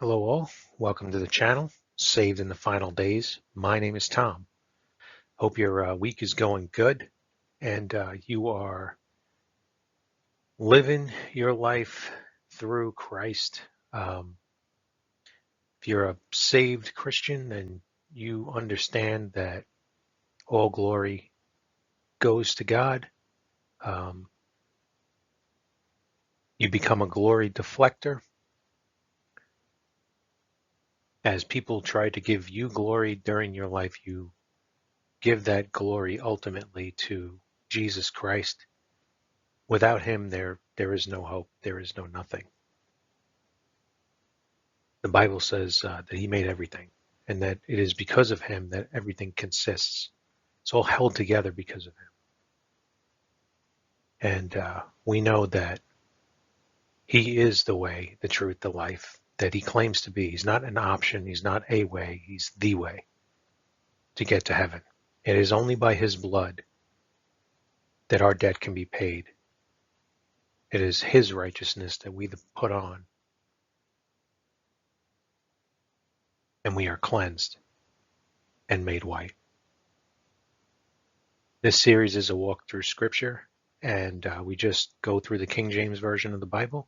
Hello all, welcome to the channel, Saved in the Final Days. My name is Tom. Hope your week is going good and you are living your life through Christ. If you're a saved Christian, then you understand that all glory goes to God. You become a glory deflector. As people try to give you glory during your life, you give that glory ultimately to Jesus Christ. Without him, there is no hope. There is no nothing. The Bible says that he made everything, and that it is because of him that everything consists. It's all held together because of him. And we know that he is the way, the truth, the life that he claims to be. He's not an option. He's not a way. He's the way to get to heaven. It is only by his blood that our debt can be paid. It is his righteousness that we put on, and we are cleansed and made white. This series is a walk through scripture, and we just go through the King James Version of the Bible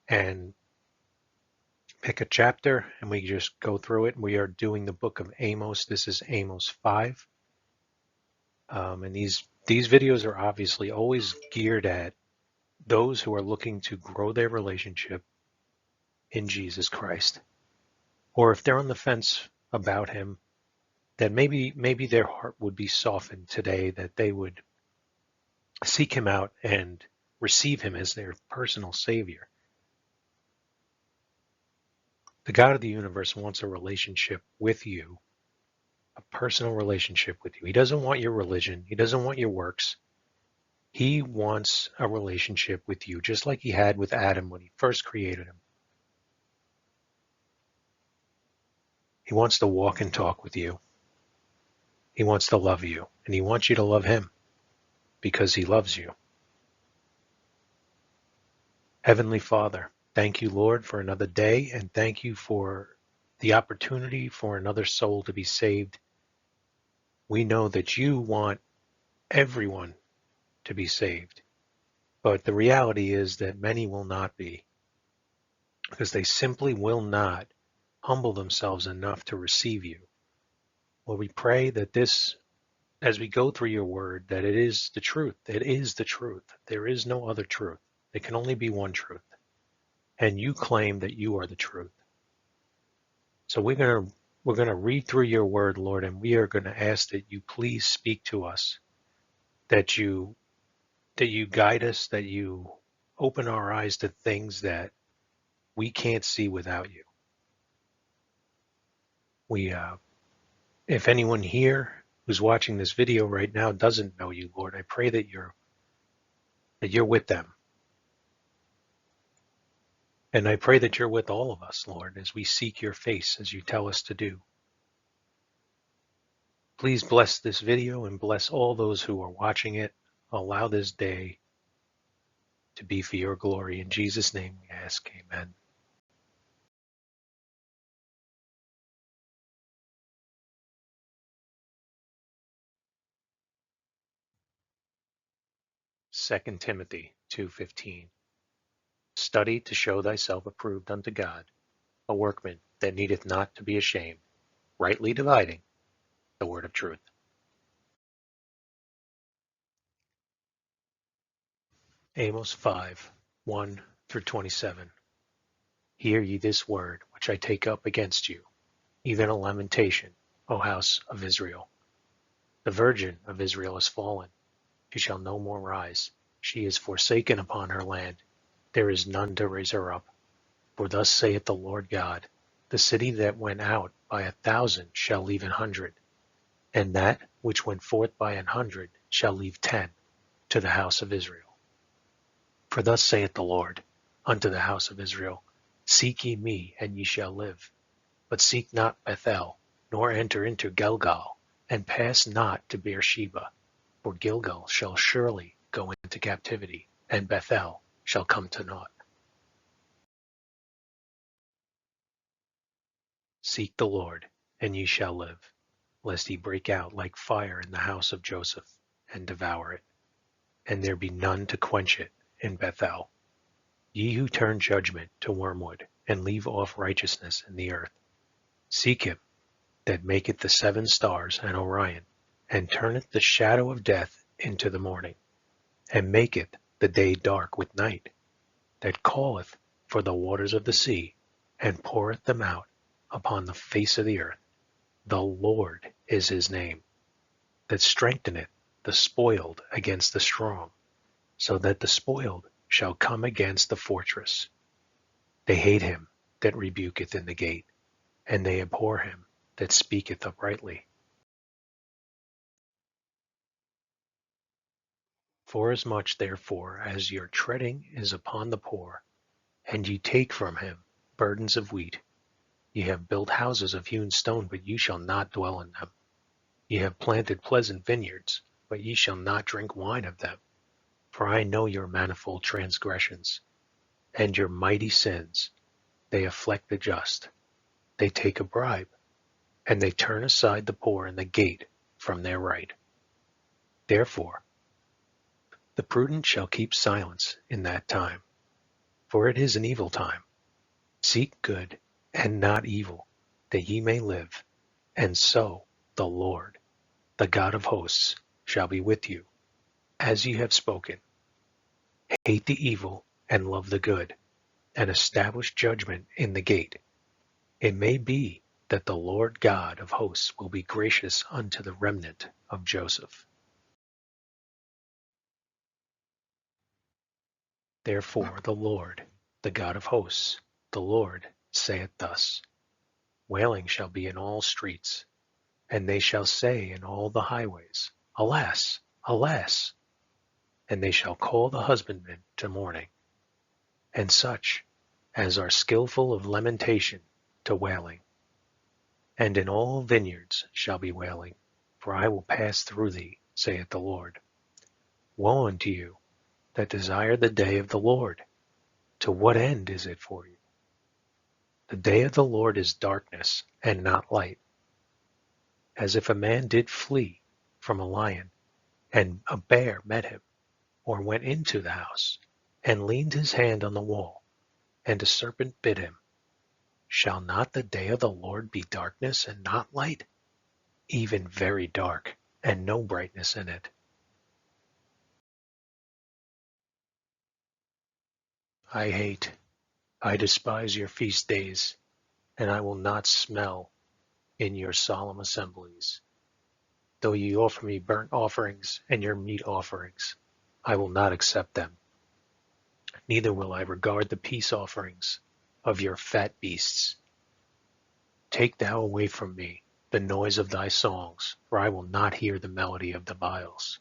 and pick a chapter, and we just go through it. We are doing the book of Amos. This is Amos 5. And these videos are obviously always geared at those who are looking to grow their relationship in Jesus Christ. Or if they're on the fence about him, that maybe their heart would be softened today, that they would seek him out and receive him as their personal savior. The God of the universe wants a relationship with you, a personal relationship with you. He doesn't want your religion. He doesn't want your works. He wants a relationship with you, just like he had with Adam when he first created him. He wants to walk and talk with you. He wants to love you, and he wants you to love him because he loves you. Heavenly Father, thank you, Lord, for another day, and thank you for the opportunity for another soul to be saved. We know that you want everyone to be saved, but the reality is that many will not be, because they simply will not humble themselves enough to receive you. Lord, we pray that this, as we go through your word, that it is the truth. It is the truth. There is no other truth. There can only be one truth. And you claim that you are the truth. So we're going to read through your word, Lord, and we are going to ask that you please speak to us, that you guide us, that you open our eyes to things that we can't see without you. If anyone here who's watching this video right now doesn't know you, Lord, I pray that you're with them. And I pray that you're with all of us, Lord, as we seek your face, as you tell us to do. Please bless this video and bless all those who are watching it. Allow this day to be for your glory. In Jesus' name we ask, amen. Second Timothy 2:15. Study to show thyself approved unto God, a workman that needeth not to be ashamed, rightly dividing the word of truth. Amos 5:1-27. Hear ye this word which I take up against you, even a lamentation, O house of Israel. The virgin of Israel is fallen. She shall no more rise. She is forsaken upon her land. There is none to raise her up. For thus saith the Lord God, the city that went out by 1,000 shall leave 100, and that which went forth by 100 shall leave 10 to the house of Israel. For thus saith the Lord unto the house of Israel, seek ye me, and ye shall live. But seek not Bethel, nor enter into Gilgal, and pass not to Beersheba. For Gilgal shall surely go into captivity, and Bethel shall come to naught. Seek the Lord, and ye shall live, lest he break out like fire in the house of Joseph, and devour it, and there be none to quench it in Bethel. Ye who turn judgment to wormwood, and leave off righteousness in the earth, seek him that maketh the 7 stars and Orion, and turneth the shadow of death into the morning, and maketh the day dark with night, that calleth for the waters of the sea, and poureth them out upon the face of the earth. The Lord is his name, that strengtheneth the spoiled against the strong, so that the spoiled shall come against the fortress. They hate him that rebuketh in the gate, and they abhor him that speaketh uprightly. Forasmuch therefore as your treading is upon the poor, and ye take from him burdens of wheat, ye have built houses of hewn stone, but ye shall not dwell in them. Ye have planted pleasant vineyards, but ye shall not drink wine of them. For I know your manifold transgressions, and your mighty sins. They afflict the just. They take a bribe, and they turn aside the poor in the gate from their right. Therefore the prudent shall keep silence in that time, for it is an evil time. Seek good and not evil, that ye may live, and so the Lord, the God of hosts, shall be with you, as ye have spoken. Hate the evil and love the good, and establish judgment in the gate. It may be that the Lord God of hosts will be gracious unto the remnant of Joseph. Therefore the Lord, the God of hosts, the Lord, saith thus: Wailing shall be in all streets, and they shall say in all the highways, Alas, alas! And they shall call the husbandman to mourning, and such as are skillful of lamentation to wailing. And in all vineyards shall be wailing, for I will pass through thee, saith the Lord. Woe unto you that desire the day of the Lord! To what end is it for you? The day of the Lord is darkness and not light, as if a man did flee from a lion, and a bear met him, or went into the house, and leaned his hand on the wall, and a serpent bit him. Shall not the day of the Lord be darkness and not light, even very dark, and no brightness in it? I despise your feast days, and I will not smell in your solemn assemblies. Though ye offer me burnt offerings and your meat offerings, I will not accept them. Neither will I regard the peace offerings of your fat beasts. Take thou away from me the noise of thy songs, for I will not hear the melody of the viols.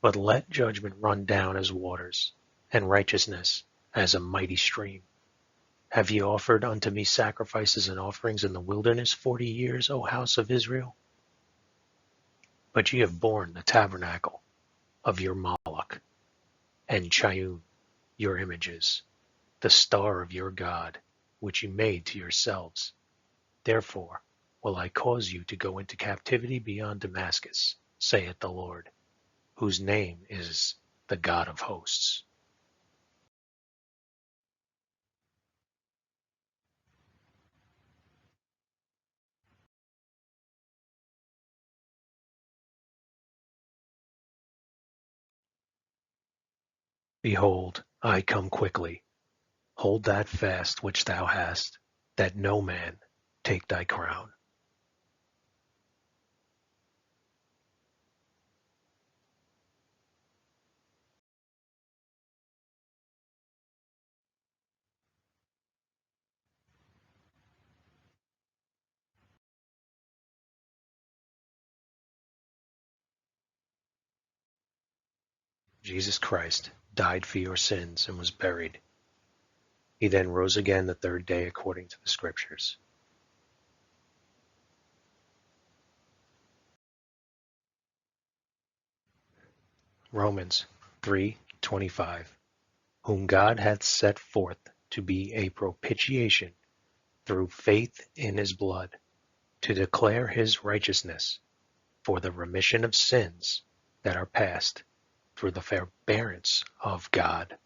But let judgment run down as waters, and righteousness as a mighty stream. Have ye offered unto me sacrifices and offerings in the wilderness 40 years, O house of Israel? But ye have borne the tabernacle of your Moloch, and Chiun, your images, the star of your God, which ye made to yourselves. Therefore will I cause you to go into captivity beyond Damascus, saith the Lord, whose name is the God of hosts. Behold, I come quickly. Hold that fast which thou hast, that no man take thy crown. Jesus Christ died for your sins and was buried. He then rose again the 3rd day according to the Scriptures. Romans 3:25, whom God hath set forth to be a propitiation through faith in his blood, to declare his righteousness for the remission of sins that are past through the forbearance of God.